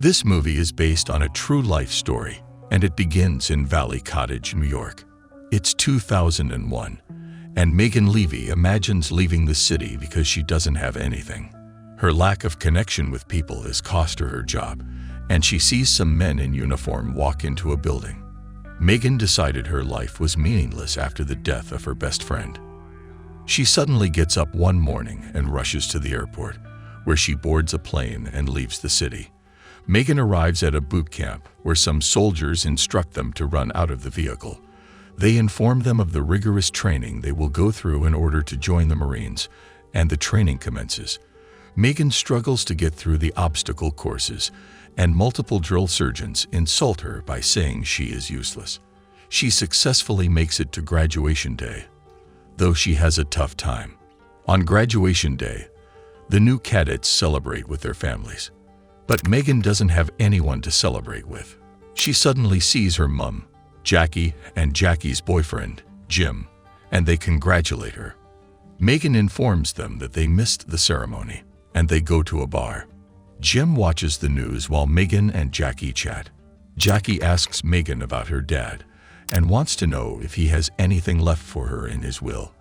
This movie is based on a true life story, and it begins in Valley Cottage, New York. It's 2001, and Megan Leavey imagines leaving the city because she doesn't have anything. Her lack of connection with people has cost her job, and she sees some men in uniform walk into a building. Megan decided her life was meaningless after the death of her best friend. She suddenly gets up one morning and rushes to the airport, where she boards a plane and leaves the city. Megan arrives at a boot camp where some soldiers instruct them to run out of the vehicle. They inform them of the rigorous training they will go through in order to join the Marines, and the training commences. Megan struggles to get through the obstacle courses, and multiple drill sergeants insult her by saying she is useless. She successfully makes it to graduation day, though she has a tough time. On graduation day, the new cadets celebrate with their families. But Megan doesn't have anyone to celebrate with. She suddenly sees her mom, Jackie, and Jackie's boyfriend, Jim, and they congratulate her. Megan informs them that they missed the ceremony, and they go to a bar. Jim watches the news while Megan and Jackie chat. Jackie asks Megan about her dad and wants to know if he has anything left for her in his will.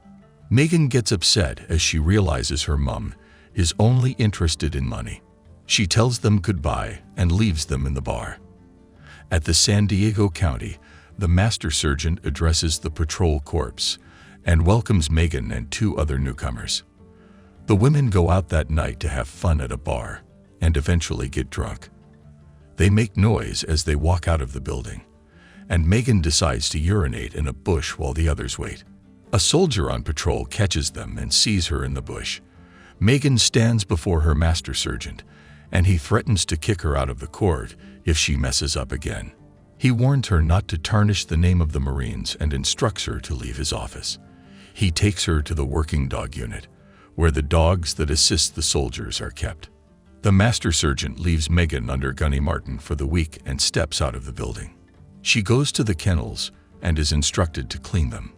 Megan gets upset as she realizes her mom is only interested in money. She tells them goodbye and leaves them in the bar. At the San Diego County, the master sergeant addresses the patrol corps and welcomes Megan and two other newcomers. The women go out that night to have fun at a bar and eventually get drunk. They make noise as they walk out of the building, and Megan decides to urinate in a bush while the others wait. A soldier on patrol catches them and sees her in the bush. Megan stands before her master sergeant, and he threatens to kick her out of the court if she messes up again. He warns her not to tarnish the name of the Marines and instructs her to leave his office. He takes her to the working dog unit, where the dogs that assist the soldiers are kept. The master sergeant leaves Megan under Gunny Martin for the week and steps out of the building. She goes to the kennels and is instructed to clean them.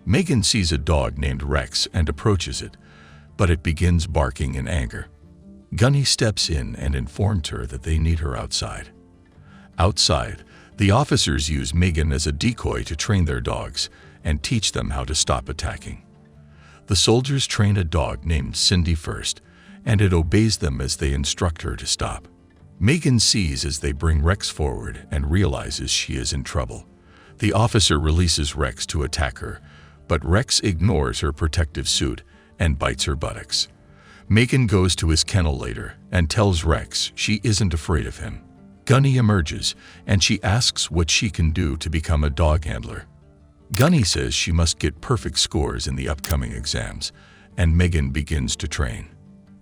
Megan sees a dog named Rex and approaches it, but it begins barking in anger. Gunny steps in and informs her that they need her outside. Outside, the officers use Megan as a decoy to train their dogs and teach them how to stop attacking. The soldiers train a dog named Cindy first, and it obeys them as they instruct her to stop. Megan sees as they bring Rex forward and realizes she is in trouble. The officer releases Rex to attack her, but Rex ignores her protective suit and bites her buttocks. Megan goes to his kennel later and tells Rex she isn't afraid of him. Gunny emerges, and she asks what she can do to become a dog handler. Gunny says she must get perfect scores in the upcoming exams, and Megan begins to train.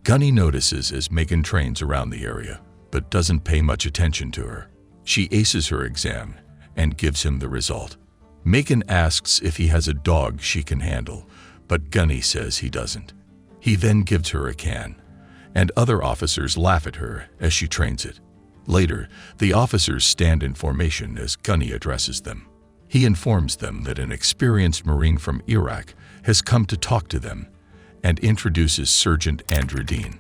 Gunny notices as Megan trains around the area, but doesn't pay much attention to her. She aces her exam and gives him the result. Megan asks if he has a dog she can handle, but Gunny says he doesn't. He then gives her a can, and other officers laugh at her as she trains it. Later, the officers stand in formation as Gunny addresses them. He informs them that an experienced Marine from Iraq has come to talk to them and introduces Sergeant Andrew Dean.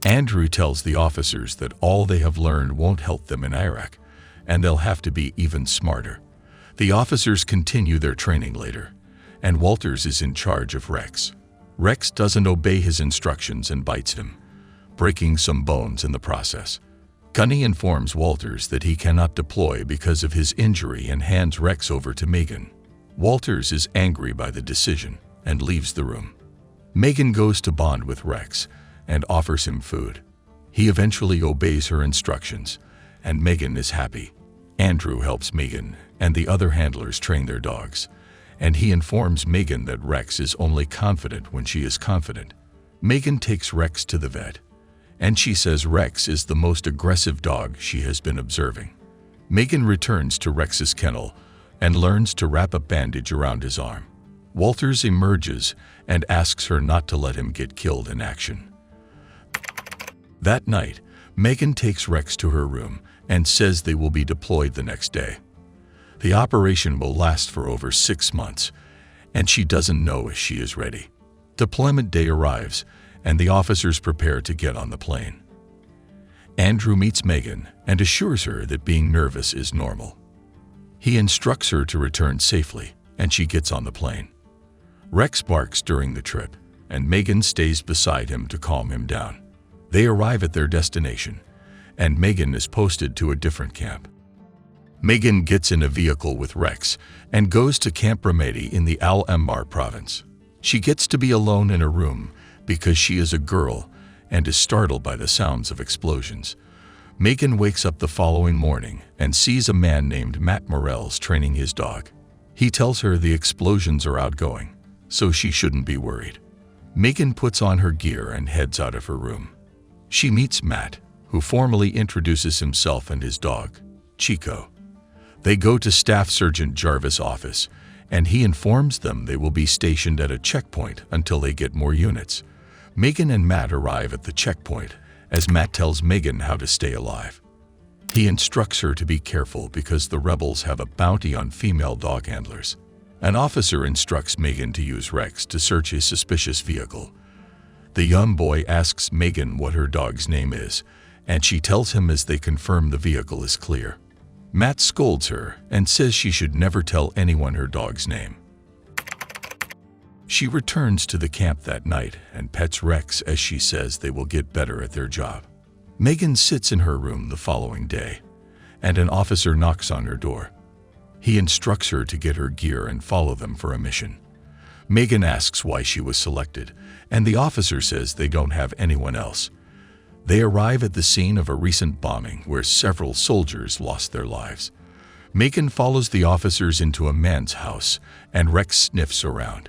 Andrew tells the officers that all they have learned won't help them in Iraq, and they'll have to be even smarter. The officers continue their training later, and Walters is in charge of Rex. Rex doesn't obey his instructions and bites him, breaking some bones in the process. Gunny informs Walters that he cannot deploy because of his injury and hands Rex over to Megan. Walters is angry by the decision and leaves the room. Megan goes to bond with Rex and offers him food. He eventually obeys her instructions, and Megan is happy. Andrew helps Megan and the other handlers train their dogs, and he informs Megan that Rex is only confident when she is confident. Megan takes Rex to the vet, and she says Rex is the most aggressive dog she has been observing. Megan returns to Rex's kennel and learns to wrap a bandage around his arm. Walters emerges and asks her not to let him get killed in action. That night, Megan takes Rex to her room and says they will be deployed the next day. The operation will last for over 6 months, and she doesn't know if she is ready. Deployment day arrives, and the officers prepare to get on the plane. Andrew meets Megan and assures her that being nervous is normal. He instructs her to return safely, and she gets on the plane. Rex barks during the trip, and Megan stays beside him to calm him down. They arrive at their destination, and Megan is posted to a different camp. Megan gets in a vehicle with Rex and goes to Camp Remedi in the Al-Ammar province. She gets to be alone in a room because she is a girl and is startled by the sounds of explosions. Megan wakes up the following morning and sees a man named Matt Morels training his dog. He tells her the explosions are outgoing, so she shouldn't be worried. Megan puts on her gear and heads out of her room. She meets Matt, who formally introduces himself and his dog, Chico. They go to Staff Sergeant Jarvis' office, and he informs them they will be stationed at a checkpoint until they get more units. Megan and Matt arrive at the checkpoint as Matt tells Megan how to stay alive. He instructs her to be careful because the rebels have a bounty on female dog handlers. An officer instructs Megan to use Rex to search a suspicious vehicle. The young boy asks Megan what her dog's name is, and she tells him as they confirm the vehicle is clear. Matt scolds her and says she should never tell anyone her dog's name. She returns to the camp that night and pets Rex as she says they will get better at their job. Megan sits in her room the following day, and an officer knocks on her door. He instructs her to get her gear and follow them for a mission. Megan asks why she was selected, and the officer says they don't have anyone else. They arrive at the scene of a recent bombing where several soldiers lost their lives. Megan follows the officers into a man's house, and Rex sniffs around.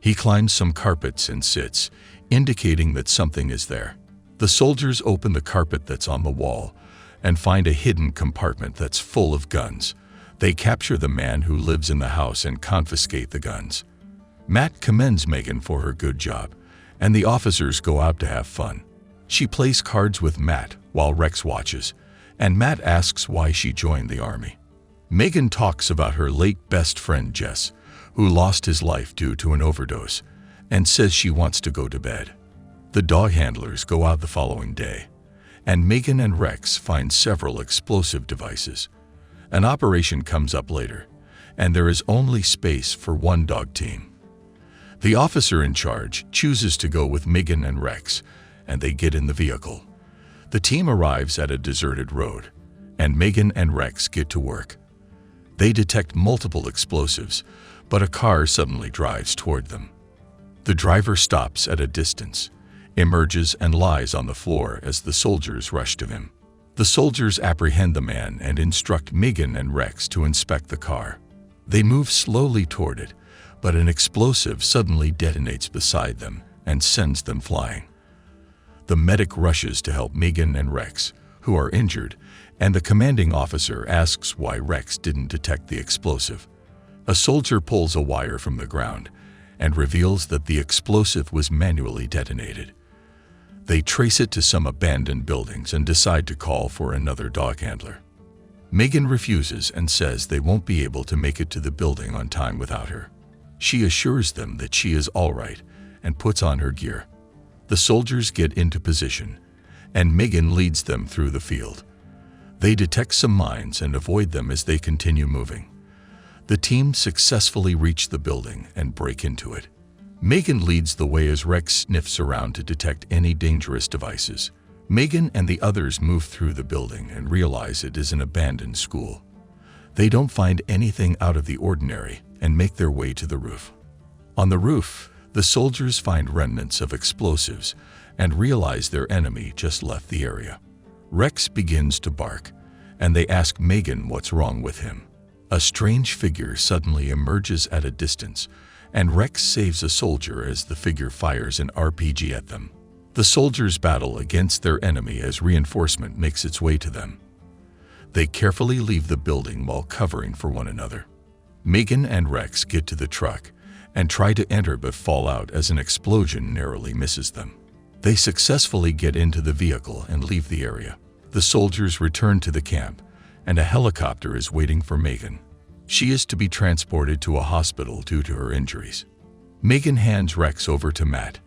He climbs some carpets and sits, indicating that something is there. The soldiers open the carpet that's on the wall and find a hidden compartment that's full of guns. They capture the man who lives in the house and confiscate the guns. Matt commends Megan for her good job, and the officers go out to have fun. She plays cards with Matt while Rex watches, and Matt asks why she joined the army. Megan talks about her late best friend Jess, who lost his life due to an overdose, and says she wants to go to bed. The dog handlers go out the following day, and Megan and Rex find several explosive devices. An operation comes up later, and there is only space for one dog team. The officer in charge chooses to go with Megan and Rex, and they get in the vehicle. The team arrives at a deserted road, and Megan and Rex get to work. They detect multiple explosives, but a car suddenly drives toward them. The driver stops at a distance, emerges and lies on the floor as the soldiers rush to him. The soldiers apprehend the man and instruct Megan and Rex to inspect the car. They move slowly toward it, but an explosive suddenly detonates beside them and sends them flying. The medic rushes to help Megan and Rex, who are injured, and the commanding officer asks why Rex didn't detect the explosive. A soldier pulls a wire from the ground and reveals that the explosive was manually detonated. They trace it to some abandoned buildings and decide to call for another dog handler. Megan refuses and says they won't be able to make it to the building on time without her. She assures them that she is all right and puts on her gear. The soldiers get into position, and Megan leads them through the field. They detect some mines and avoid them as they continue moving. The team successfully reach the building and break into it. Megan leads the way as Rex sniffs around to detect any dangerous devices. Megan and the others move through the building and realize it is an abandoned school. They don't find anything out of the ordinary and make their way to the roof. On the roof, the soldiers find remnants of explosives and realize their enemy just left the area. Rex begins to bark, and they ask Megan what's wrong with him. A strange figure suddenly emerges at a distance, and Rex saves a soldier as the figure fires an RPG at them. The soldiers battle against their enemy as reinforcement makes its way to them. They carefully leave the building while covering for one another. Megan and Rex get to the truck and try to enter but fall out as an explosion narrowly misses them. They successfully get into the vehicle and leave the area. The soldiers return to the camp, and a helicopter is waiting for Megan. She is to be transported to a hospital due to her injuries. Megan hands Rex over to Matt,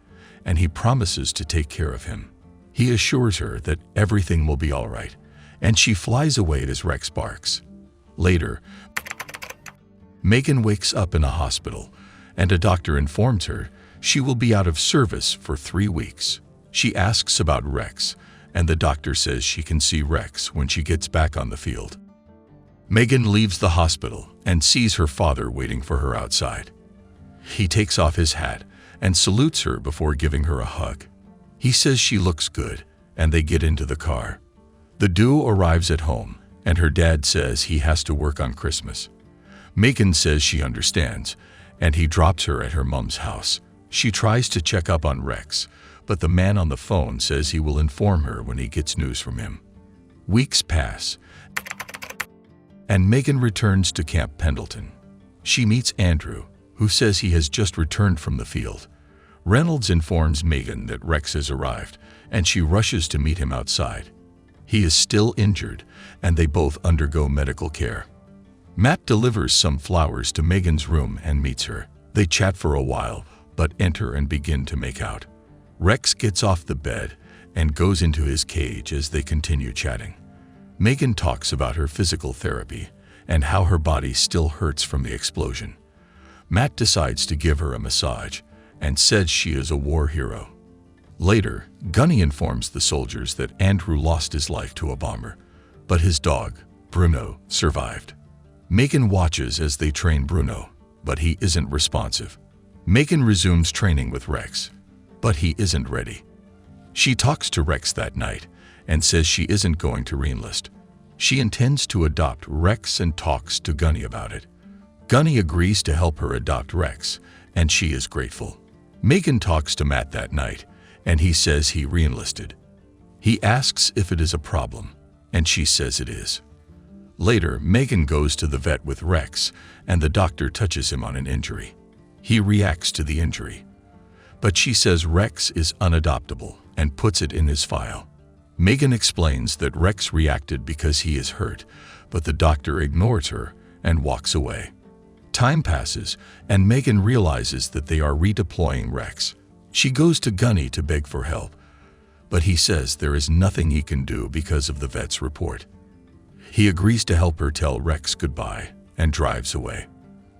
and he promises to take care of him. He assures her that everything will be all right, and she flies away as Rex barks. Later, Megan wakes up in a hospital, and a doctor informs her she will be out of service for 3 weeks. She asks about Rex, and the doctor says she can see Rex when she gets back on the field. Megan leaves the hospital and sees her father waiting for her outside. He takes off his hat and salutes her before giving her a hug. He says she looks good, and they get into the car. The duo arrives at home, and her dad says he has to work on Christmas. Megan says she understands, and he drops her at her mom's house. She tries to check up on Rex, but the man on the phone says he will inform her when he gets news from him. Weeks pass, and Megan returns to Camp Pendleton. She meets Andrew, who says he has just returned from the field. Reynolds informs Megan that Rex has arrived, and she rushes to meet him outside. He is still injured, and they both undergo medical care. Matt delivers some flowers to Megan's room and meets her. They chat for a while, but enter and begin to make out. Rex gets off the bed and goes into his cage as they continue chatting. Megan talks about her physical therapy and how her body still hurts from the explosion. Matt decides to give her a massage and says she is a war hero. Later, Gunny informs the soldiers that Andrew lost his life to a bomber, but his dog, Bruno, survived. Megan watches as they train Bruno, but he isn't responsive. Megan resumes training with Rex, but he isn't ready. She talks to Rex that night and says she isn't going to reenlist. She intends to adopt Rex and talks to Gunny about it. Gunny agrees to help her adopt Rex, and she is grateful. Megan talks to Matt that night, and he says he reenlisted. He asks if it is a problem, and she says it is. Later, Megan goes to the vet with Rex, and the doctor touches him on an injury. He reacts to the injury, but she says Rex is unadoptable and puts it in his file. Megan explains that Rex reacted because he is hurt, but the doctor ignores her and walks away. Time passes, and Megan realizes that they are redeploying Rex. She goes to Gunny to beg for help, but he says there is nothing he can do because of the vet's report. He agrees to help her tell Rex goodbye and drives away.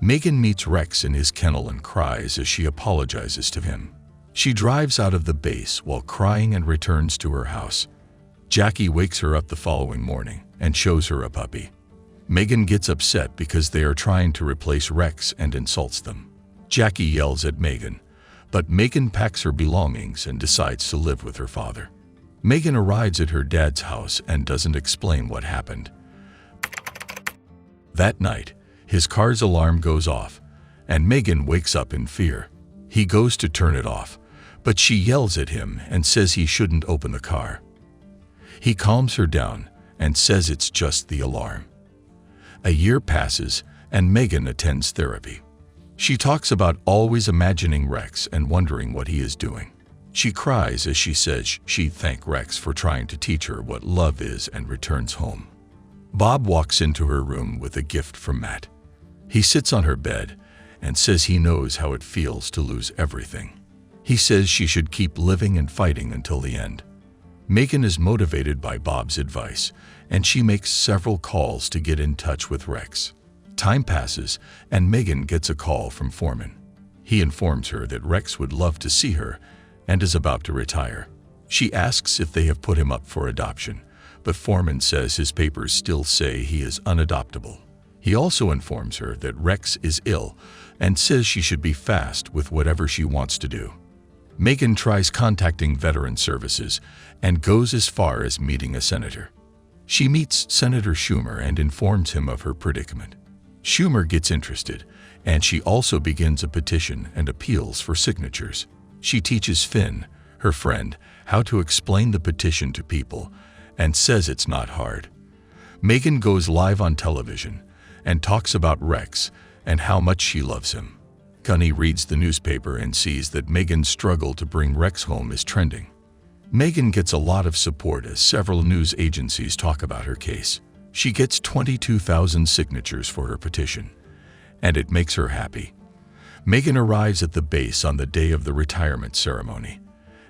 Megan meets Rex in his kennel and cries as she apologizes to him. She drives out of the base while crying and returns to her house. Jackie wakes her up the following morning and shows her a puppy. Megan gets upset because they are trying to replace Rex and insults them. Jackie yells at Megan, but Megan packs her belongings and decides to live with her father. Megan arrives at her dad's house and doesn't explain what happened. That night, his car's alarm goes off, and Megan wakes up in fear. He goes to turn it off, but she yells at him and says he shouldn't open the car. He calms her down and says it's just the alarm. A year passes, and Megan attends therapy. She talks about always imagining Rex and wondering what he is doing. She cries as she says she thanks Rex for trying to teach her what love is and returns home. Bob walks into her room with a gift from Matt. He sits on her bed and says he knows how it feels to lose everything. He says she should keep living and fighting until the end. Megan is motivated by Bob's advice, and she makes several calls to get in touch with Rex. Time passes, and Megan gets a call from Foreman. He informs her that Rex would love to see her and is about to retire. She asks if they have put him up for adoption, but Foreman says his papers still say he is unadoptable. He also informs her that Rex is ill and says she should be fast with whatever she wants to do. Megan tries contacting Veteran Services and goes as far as meeting a senator. She meets Senator Schumer and informs him of her predicament. Schumer gets interested, and she also begins a petition and appeals for signatures. She teaches Finn, her friend, how to explain the petition to people and says it's not hard. Megan goes live on television and talks about Rex and how much she loves him. Gunny reads the newspaper and sees that Megan's struggle to bring Rex home is trending. Megan gets a lot of support as several news agencies talk about her case. She gets 22,000 signatures for her petition, and it makes her happy. Megan arrives at the base on the day of the retirement ceremony,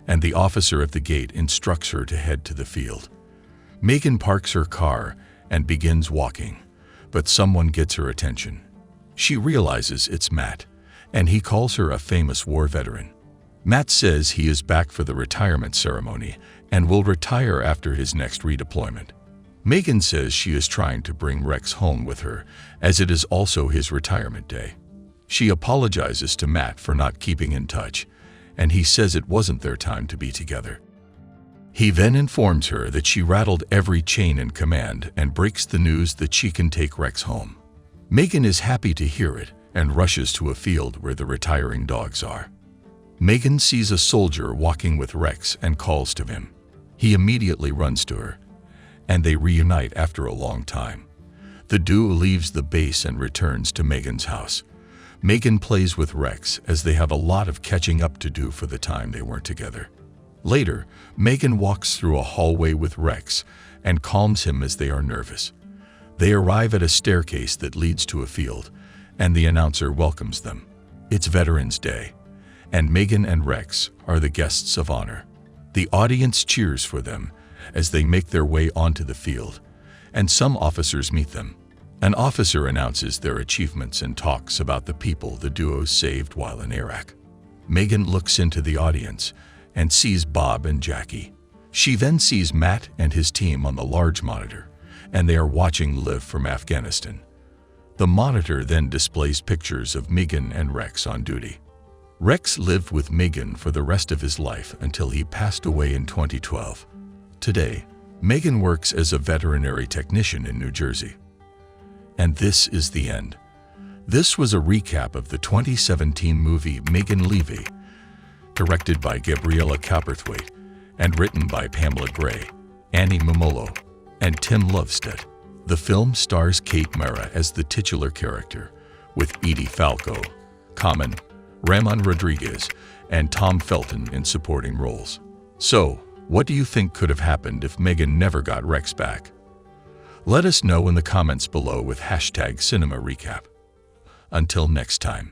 and the officer at the gate instructs her to head to the field. Megan parks her car and begins walking, but someone gets her attention. She realizes it's Matt, and he calls her a famous war veteran. Matt says he is back for the retirement ceremony and will retire after his next redeployment. Megan says she is trying to bring Rex home with her, as it is also his retirement day. She apologizes to Matt for not keeping in touch, and he says it wasn't their time to be together. He then informs her that she rattled every chain in command and breaks the news that she can take Rex home. Megan is happy to hear it and rushes to a field where the retiring dogs are. Megan sees a soldier walking with Rex and calls to him. He immediately runs to her, and they reunite after a long time. The duo leaves the base and returns to Megan's house. Megan plays with Rex as they have a lot of catching up to do for the time they weren't together. Later, Megan walks through a hallway with Rex and calms him as they are nervous. They arrive at a staircase that leads to a field, and the announcer welcomes them. It's Veterans Day, and Megan and Rex are the guests of honor. The audience cheers for them as they make their way onto the field, and some officers meet them. An officer announces their achievements and talks about the people the duo saved while in Iraq. Megan looks into the audience and sees Bob and Jackie. She then sees Matt and his team on the large monitor, and they are watching live from Afghanistan. The monitor then displays pictures of Megan and Rex on duty. Rex lived with Megan for the rest of his life until he passed away in 2012. Today, Megan works as a veterinary technician in New Jersey. And this is the end. This was a recap of the 2017 movie Megan Leavey, directed by Gabriella Cowperthwaite and written by Pamela Gray, Annie Momolo, and Tim Lovestead. The film stars Kate Mara as the titular character, with Edie Falco, Common, Ramon Rodriguez, and Tom Felton in supporting roles. So, what do you think could have happened if Megan never got Rex back? Let us know in the comments below with #CinemaRecap. Until next time.